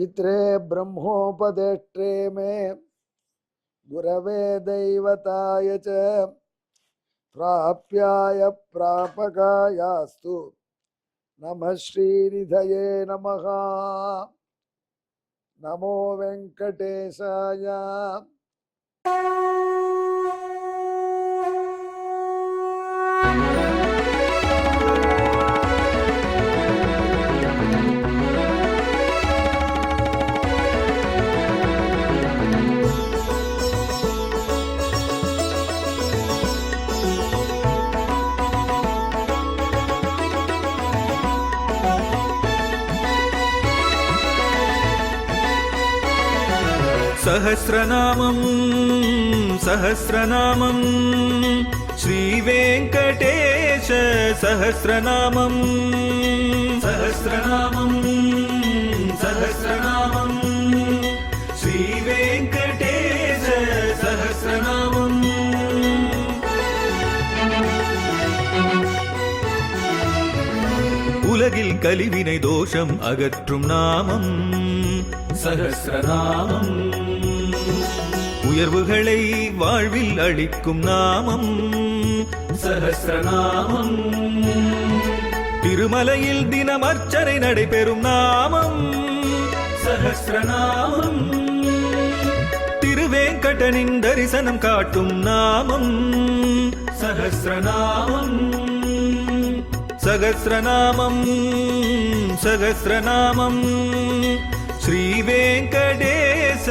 पवित्रे ब्रह्मोपदेष्ट्रे मे गुरवे दैवताय च प्राप्याय प्रापकायास्तु नमः श्रीनिधये नमः। नमो वेंकटेशाय। सहस्रनामं सहस्रनामं श्रीवेङ्कटेश सहस्रनामं सहस्रनामं सहस्रनामं श्रीवेङ्कटेश सहस्रनामम् உலகில் கலிவினை தோஷம் அகற்றும் நாமம் சஹஸ்ரநாமம். உயர்வுகளை வாழ்வில் அளிக்கும் நாமம் சஹஸ்ரநாமம். திருமலையில் தினம் அர்ச்சனை நடைபெறும் நாமம் சஹஸ்ரநாமம். திருவேங்கடனின் தரிசனம் காட்டும் நாமம் சஹஸ்ரநாமம். சகஸ்ரநாமம் சகஸ்ரநாமம் ஸ்ரீவேங்கடேச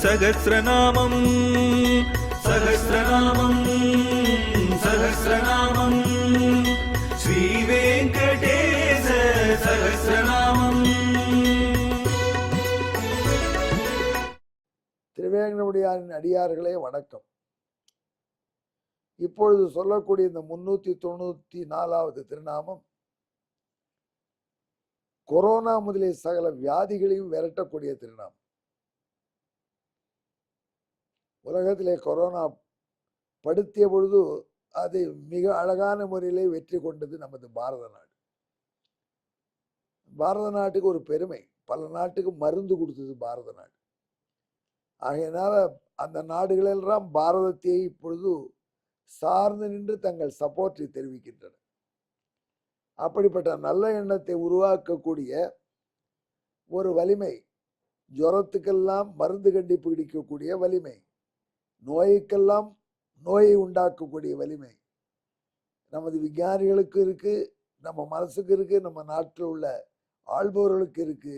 சகஸ்ரநாமம் சகஸ்ரநாமம் சகஸ்ரநாமம் ஸ்ரீவேங்கடேச சகஸ்ரநாமம். திருவேங்கடமுடியாரின் அடியார்களே வணக்கம். இப்பொழுது சொல்லக்கூடிய இந்த 394வது திருநாமம் கொரோனா முதலிய சகல வியாதிகளையும் விரட்டக்கூடிய திருநாமம். உலகத்திலே கொரோனா படுத்திய பொழுது அது மிக அழகான முறையிலே வெற்றி கொண்டது நமது பாரத நாடு. பாரத நாட்டுக்கு ஒரு பெருமை, பல நாட்டுக்கு மருந்து கொடுத்தது பாரத நாடு. ஆகையினால அந்த நாடுகளெல்லாம் பாரதத்தை இப்பொழுது சார்ந்து நின்று தங்கள் சப்போர்ட்டை தெரிவிக்கின்றன. அப்படிப்பட்ட நல்ல எண்ணத்தை உருவாக்கக்கூடிய ஒரு வலிமை, ஜுரத்துக்கெல்லாம் மருந்து கண்டுபிடிக்கக்கூடிய வலிமை, நோய்க்கெல்லாம் நோயை உண்டாக்கக்கூடிய வலிமை நமது விஞ்ஞானிகளுக்கு இருக்கு, நம்ம மனசுக்கு இருக்கு, நம்ம நாட்டில் உள்ள ஆள்பவர்களுக்கு இருக்கு,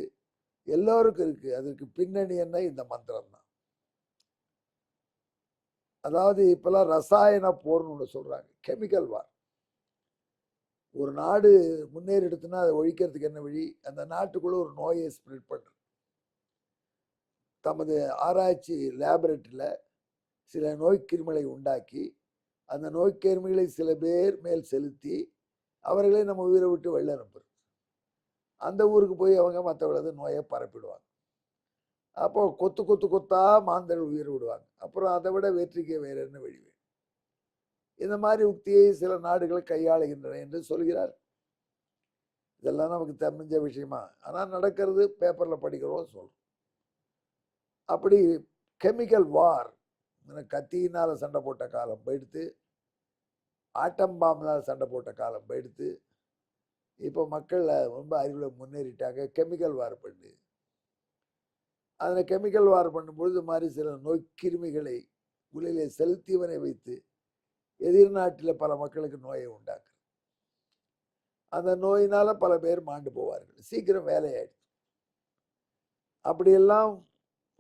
எல்லோருக்கும் இருக்கு. அதற்கு பின்னணி என்ன? இந்த மந்திரம் தான். அதாவது இப்பெல்லாம் ரசாயன போர்னு ஒன்று சொல்றாங்க, கெமிக்கல் வார். ஒரு நாடு முன்னேறி எடுத்துனா அதை ஒழிக்கிறதுக்கு என்ன வழி? அந்த நாட்டுக்குள்ள ஒரு நோயை ஸ்ப்ரெட் பண்றது. தமது ஆராய்ச்சி லேபரேட்டரியில் சில நோய்க்கிருமிகளை உண்டாக்கி அந்த நோய்க்கிருமிகளை சில பேர் மேல் செலுத்தி அவர்களே நம்ம உயிரை விட்டு வெளில அனுப்புறது. அந்த ஊருக்கு போய் அவங்க மற்றவங்களது நோயை பரப்பிடுவாங்க. அப்போ கொத்து கொத்து கொத்தா மாந்தர்கள் உயிர் விடுவாங்க. அப்புறம் அதை விட வெற்றிக்கு வேற என்ன வழி? இந்த மாதிரி உக்தியை சில நாடுகள் கையாளுகின்றன என்று சொல்கிறார். இதெல்லாம் நமக்கு தெரிஞ்ச விஷயமா? ஆனால் நடக்கிறது, பேப்பரில் படிக்கிறோம், சொல்றோம். அப்படி கெமிக்கல் வார், கத்தியினால சண்டை போட்ட காலம் போயிடுத்து, ஆட்டம் பாம்பினால் சண்டை போட்ட காலம் போயிடுத்து. இப்போ மக்கள் ரொம்ப அறிவில் முன்னேறிட்டாங்க. கெமிக்கல் வார் பண்ணு. அதில் கெமிக்கல் வார் பண்ணும்பொழுது மாதிரி சில நோய்க்கிருமிகளை உலையிலே செலுத்தியவனை வைத்து எதிர்நாட்டில் பல மக்களுக்கு நோயை உண்டாக்கு. அந்த நோயினால பல பேர் மாண்டு போவார்கள். சீக்கிரம் வேலையாயிடுச்சு. அப்படியெல்லாம்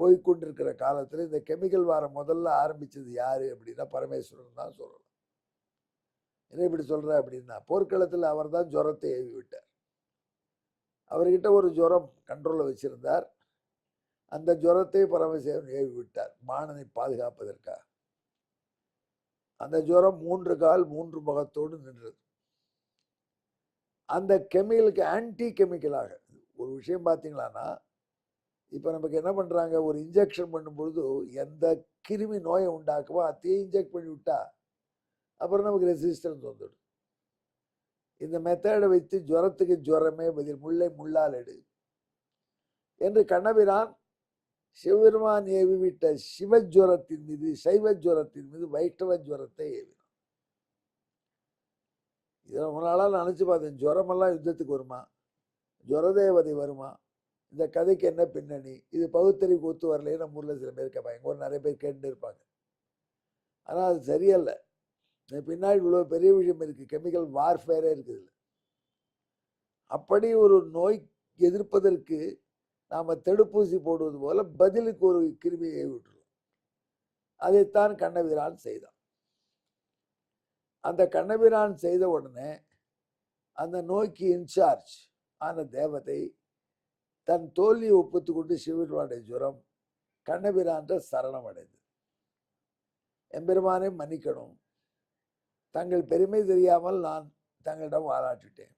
போய்கொண்டிருக்கிற காலத்தில் இந்த கெமிக்கல் வார முதல்ல ஆரம்பிச்சது யாரு அப்படின்னா பரமேஸ்வரன் தான் சொல்லலாம். என்ன இப்படி சொல்ற அப்படின்னா, போர்க்களத்தில் அவர் தான் ஜுரத்தை ஏவி விட்டார். அவர்கிட்ட ஒரு ஜுரம் கண்ட்ரோலில் வச்சிருந்தார். அந்த ஜுரத்தை பரமேஸ்வரன் ஏவி விட்டார் மாணனை பாதுகாப்பதற்காக. அந்த ஜுரம் 3 கால் 3 முகத்தோடு நின்றது. அந்த கெமிக்கலுக்கு ஆன்டி கெமிக்கலாக ஒரு விஷயம் பார்த்தீங்களான்னா, இப்போ நமக்கு என்ன பண்ணுறாங்க, ஒரு இன்ஜெக்ஷன் பண்ணும்பொழுது எந்த கிருமி நோயை உண்டாக்குவோ அதையே இன்ஜெக்ட் பண்ணி விட்டா அப்புறம் நமக்கு ரெசிஸ்டன்ஸ் வந்துடும். இந்த மெத்தடை வைத்து ஜுரத்துக்கு ஜுரமே பதில், முல்லை முள்ளால் எடு. என்று கண்ணபிரான் சிவபெருமான் ஏவிவிட்ட சிவஜுரத்தின் மீது, சைவ ஜுரத்தின் மீது வைஷ்ணவ ஜுரத்தை ஏவினான். இதை ரொம்ப நாளாக நினைச்சு பார்த்தேன், ஜுரமெல்லாம் யுத்தத்துக்கு வருமா, ஜுரதேவதை வருமா, இந்த கதைக்கு என்ன பின்னணி, இது பகுத்தறிவு ஒத்து வரலையே நம்ம ஊரில் சில பேர் கேட்பாங்க, எங்கள் ஊர் நிறைய பேர் கேட்டு இருப்பாங்க. ஆனால் அது சரியல்ல. பின்னாடி இவ்வளோ பெரிய விஷயம் இருக்குது, கெமிக்கல் வார்ஃபேரே இருக்குது. அப்படி ஒரு நோய் எதிர்ப்பதற்கு நாம் தடுப்பூசி போடுவது போல பதிலுக்கு ஒரு கிருமியை விட்டுருவோம். அதைத்தான் கண்ணபிரான் செய்தான். அந்த கண்ணபிரான் செய்த உடனே அந்த நோய்க்கு இன்சார்ஜ் ஆன தேவதை தன் தோல்வியை ஒப்புத்து கொண்டு சிவபெருமானுடைய ஜுரம் கண்ணபிரான்ற சரணம் அடைந்தது. எம்பெருமானை மன்னிக்கணும், தங்கள் பெருமை தெரியாமல் நான் தங்களிடம் வாராட்டிட்டேன்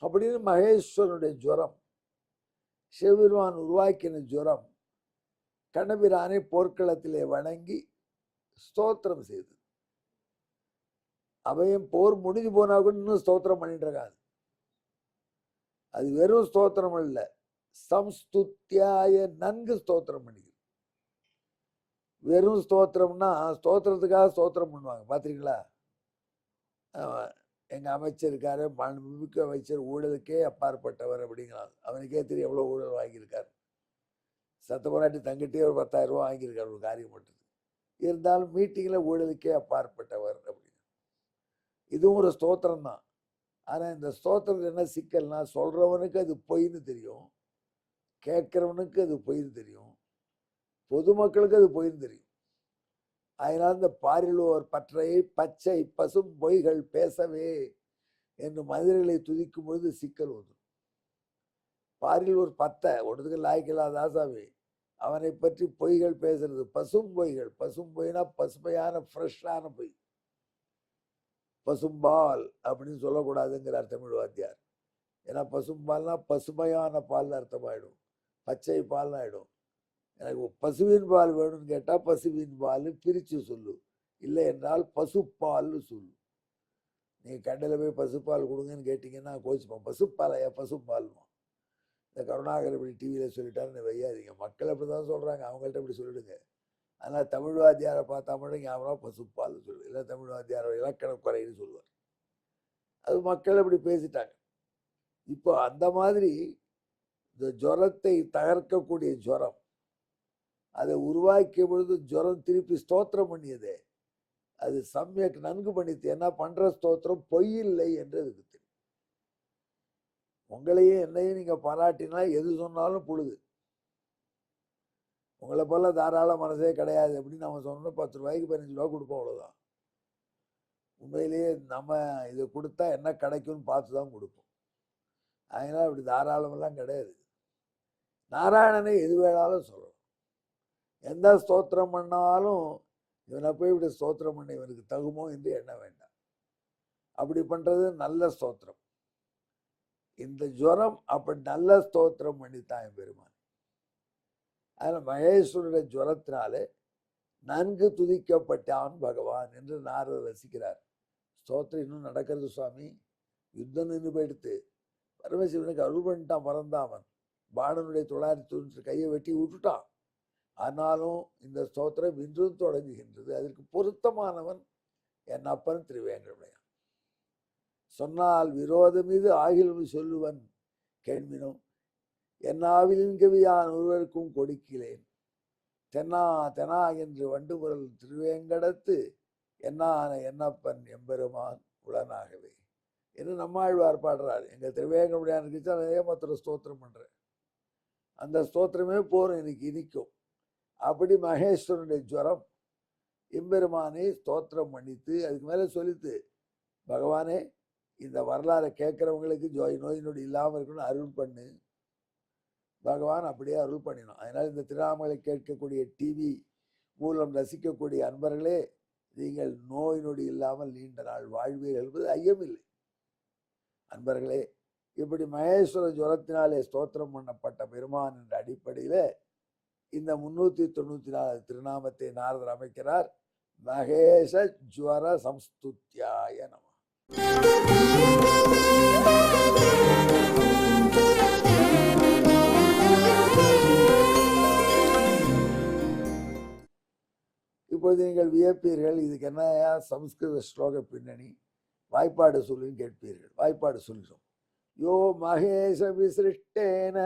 அப்படின்னு மகேஸ்வரனுடைய ஜுரம், சிவபெருமான் உருவாக்கின ஜுரம் கண்ணபிரானை போர்க்களத்திலே வணங்கி ஸ்தோத்திரம் செய்து. அவையும் போர் முடிஞ்சு போனா கூட இன்னும் ஸ்தோத்திரம் பண்ணிட்டு இருக்காது. அது வெறும் ஸ்தோத்திரம் இல்ல, சம்ஸ்துத்தியாய நன்கு ஸ்தோத்திரம் பண்ணிக்குது. வெறும் ஸ்தோத்திரம்னா ஸ்தோத்திரத்துக்காக ஸ்தோத்திரம் பண்ணுவாங்க பார்த்துருக்கீங்களா? எங்கள் அமைச்சர் இருக்காரு, மாண்புமிகு அமைச்சர் ஊழலுக்கே அப்பாற்பட்டவர் அப்படிங்கிறாங்க. அவனுக்கே தெரியும் எவ்வளோ ஊழல் வாங்கியிருக்காரு. சத்த போராட்டி தங்கிட்டே ஒரு 10,000 ரூபா வாங்கியிருக்காரு ஒரு காரியம் மட்டும். இருந்தாலும் மீட்டிங்கில் ஊழலுக்கே அப்பாற்பட்டவர் அப்படின்னு. இதுவும் ஒரு ஸ்தோத்திரம் தான். ஆனால் இந்த ஸ்தோத்திரத்தில் என்ன சிக்கல்னா, சொல்கிறவனுக்கு அது பொய்ன்னு தெரியும், கேட்குறவனுக்கு அது பொய்ன்னு தெரியும், பொதுமக்களுக்கு அது பொய்ன்னு தெரியும். அதனால் இந்த பாரிலோர் பற்றையை பச்சை பசும் பொய்கள் பேசவே என்று மனிதர்களை துதிக்கும் பொழுது சிக்கல் வந்துடும். பாரில் ஒரு பத்தை ஒன்றதுக்கு லாய்க்கில்லாத ஆசாமி அவனை பற்றி பொய்கள் பேசுறது பசும் பொய்கள். பசும் பொய்னா பசுமையான ஃப்ரெஷ்ஷான பொய். பசும்பால் அப்படின்னு சொல்லக்கூடாதுங்கிறார் தமிழ் வாத்தியார். ஏன்னா பசும்பால்னா பசுமையான பால்னு அர்த்தமாயிடும், பச்சை பால்னு ஆயிடும். எனக்கு பசுவின் பால் வேணும்னு கேட்டால் பசுவின் பால் பிரித்து சொல்லு, இல்லை என்றால் பசுப்பால்னு சொல்லு. நீங்கள் கடையில் போய் பசுப்பால் கொடுங்கன்னு கேட்டிங்கன்னா கோச்சிப்போம், பசுப்பாலையா பசுப்பால்மா. இந்த கருணாகர் இப்படி டிவியில் சொல்லிட்டாருன்னு வையாதீங்க, மக்கள் அப்படி தான் சொல்கிறாங்க, அவங்கள்ட்ட இப்படி சொல்லிடுங்க. அதனால் தமிழ் வாத்தியாரை பார்த்தா மட்டும் ஞாபகம் பசுப்பால்னு சொல்லு, இல்லை தமிழ் வாத்தியாரை இலக்கண குறைன்னு சொல்லுவார். அது மக்கள் அப்படி பேசிட்டாங்க. இப்போ அந்த மாதிரி இந்த ஜுரத்தை தகர்க்கக்கூடிய ஜுரம், அதை உருவாக்கிய பொழுது ஜுரம் திருப்பி ஸ்தோத்திரம் பண்ணியதே அது சமயக்கு நன்கு பண்ணித்து. என்ன பண்ற ஸ்தோத்திரம் பொய் இல்லை என்று அதுக்கு தெரியும். உங்களையும் என்னையும் நீங்க பாராட்டினா எது சொன்னாலும் புழுது. உங்களை போல தாராள மனசே கிடையாது அப்படின்னு நம்ம சொன்னோம். 10 ரூபாய்க்கு 15 ரூபா கொடுப்போம், அவ்வளவுதான். உண்மையிலேயே நம்ம இது கொடுத்தா என்ன கிடைக்கும்னு பார்த்து தான் கொடுப்போம். அதனால அப்படி தாராளமெல்லாம் கிடையாது. நாராயணனை எது வேணாலும் சொல்லணும். எந்த ஸ்தோத்திரம் பண்ணாலும் இவனை போய் இப்படி ஸ்தோத்திரம் பண்ண இவனுக்கு தகுமோ என்று எண்ண வேண்டாம். அப்படி பண்றது நல்ல ஸ்தோத்திரம். இந்த ஜுரம் அப்படி நல்ல ஸ்தோத்திரம் பண்ணித்தான் பெருமான். அதனால் மகேஸ்வருடைய ஜுரத்தினாலே நன்கு துதிக்கப்பட்டான் பகவான் என்று நாரதர் ரசிக்கிறார். ஸ்தோத்திரம் இன்னும் நடக்கிறது சுவாமி. யுத்தம் நின்று போயிடுத்து, பரமசிவனுக்கு அருள் பண்ணிட்டான் மறந்தாமன். பாடனுடைய 990 கையை வெட்டி விட்டுட்டான். ஆனாலும் இந்த ஸ்தோத்திரம் இன்றும் தொடங்குகின்றது. அதற்கு பொருத்தமானவன் என் அப்பன் திருவேங்கடமுடையான். சொன்னால் விரோதம் மீது ஆகிலும் சொல்லுவன் கேள்வினும் என்னாவிலின் கவியான் ஒருவருக்கும் கொடுக்கிறேன். தென்னா தெனா என்று வண்டுமுரல் திருவேங்கடத்து என்னான என்னப்பன் எம்பெருமான் உடனாகவே என்று நம்மாழ்வார் பாடுறார். எங்கள் திருவேங்கடமுடையான் இருந்துச்சு, அதே மாத்திரம் ஸ்தோத்திரம் பண்றேன். அந்த ஸ்தோத்திரமே போறோம், எனக்கு இனிக்கும். அப்படி மகேஸ்வரனுடைய ஜுரம் எம்பெருமானை ஸ்தோத்திரம் பண்ணித்து அதுக்கு மேலே சொல்லித்து, பகவானே இந்த வரலாறை கேட்குறவங்களுக்கு நோய் நொடி இல்லாமல் இருக்கணும்னு அருள் பண்ணு. பகவான் அப்படியே அருள் பண்ணினோம். அதனால் இந்த திருநாமங்களை கேட்கக்கூடிய டிவி மூலம் ரசிக்கக்கூடிய அன்பர்களே, நீங்கள் நோய் நொடி இல்லாமல் நீண்ட நாள் வாழ்வீர்கள் என்பது ஐயமில்லை. அன்பர்களே, இப்படி மகேஸ்வர ஜுரத்தினாலே ஸ்தோத்திரம் பண்ணப்பட்ட பெருமான் என்ற அடிப்படையில் இந்த 394 திருநாமத்தை நாரதர் அமைக்கிறார். மகேஷ ஜுவர சம்ஸ்துத்யாய நம. இப்பொழுது நீங்கள் வியப்பீர்கள், இதுக்கு என்னையா சம்ஸ்கிருத ஸ்லோக பின்னணி, வாய்ப்பாடு சொல்லுன்னு கேட்பீர்கள். வாய்ப்பாடு சொல்கிறோம். யோ மகேஷ விசிருஷ்டேன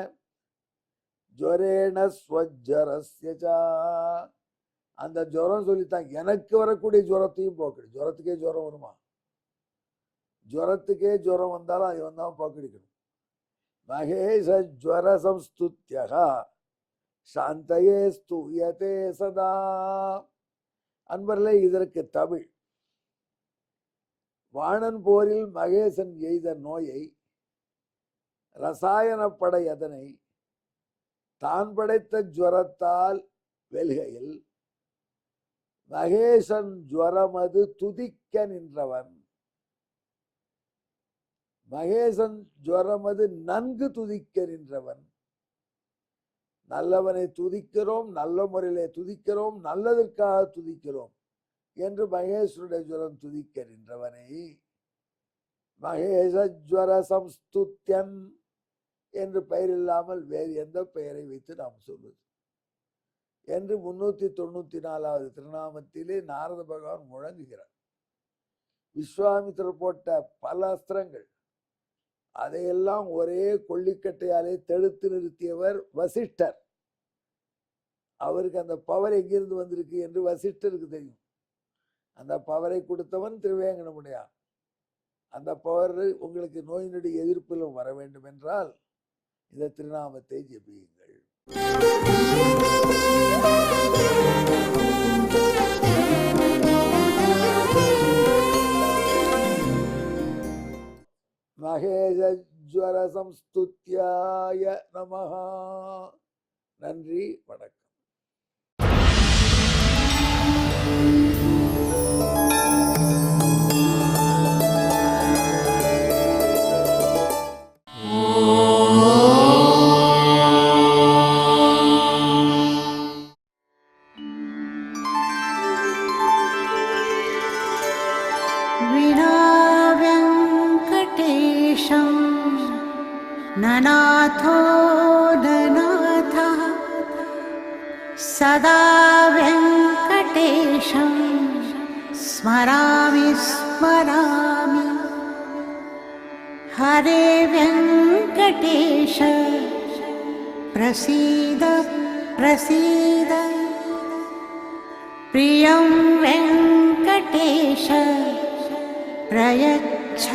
ஜுவரேண ஸ்வஜ்ஜரஸ்யசா. அந்த ஜுரம் சொல்லித்தான் எனக்கு வரக்கூடிய ஜுரத்தையும் போக்குடு. ஜுரத்துக்கே ஜுரம் வருமா? ஜுரத்துக்கே ஜுரம் வந்தாலும் அது வந்தாலும் போக்கடிக்கணும். மகேஷ ஜுவர சம்ஸ்துத்யகா சாந்தயே ஸ்தூயதே சதா. அன்பர்களே, இதற்கு தமிழ் வாணன் போரில் மகேசன் எய்த நோயை ரசாயனப்படை அதனை தான் படைத்த ஜுவரத்தால் வெல்கையில் மகேசன் ஜுவரமது துதிக்க நின்றவன். மகேசன் ஜுவரமது நன்கு துதிக்க நின்றவன். நல்லவனை துதிக்கிறோம், நல்ல முறையிலே துதிக்கிறோம், நல்லதற்காக துதிக்கிறோம் என்று மகேஸ்வருடைய ஜுவரம் துதிக்க நின்றவனை மகேஷ ஜுவர சம்ஸ்துத்யன் என்று பெயர் இல்லாமல் வேறு எந்த பெயரை வைத்து நாம் சொல்வது என்று 394வது திருநாமத்திலே நாரத பகவான் முழங்குகிறார். விஸ்வாமித்திரர் போட்ட பல அஸ்திரங்கள், அதையெல்லாம் ஒரே கொள்ளிக்கட்டையாலே தடுத்து நிறுத்தியவர் வசிஷ்டர். அவருக்கு அந்த பவர் எங்கிருந்து வந்திருக்கு என்று வசிஷ்டருக்கு தெரியும். அந்த பவரை கொடுத்தவன் திருவேங்கடமுடையான். அந்த பவர் உங்களுக்கு நோய் நொடி எதிர்ப்பிலும் வர வேண்டும் என்றால் இந்த திருநாமத்தை ஜெபியுங்கள். மகேஷ ஜுவர சம்ஸ்துத்யாய நமஹ. நன்றி, வணக்கம். ननाथो ननाथः सदा वेङ्कटेशं स्मरामि स्मरामि. हरे वेङ्कटेश प्रसीद प्रसीद. प्रियं वेङ्कटेश प्रयच्छ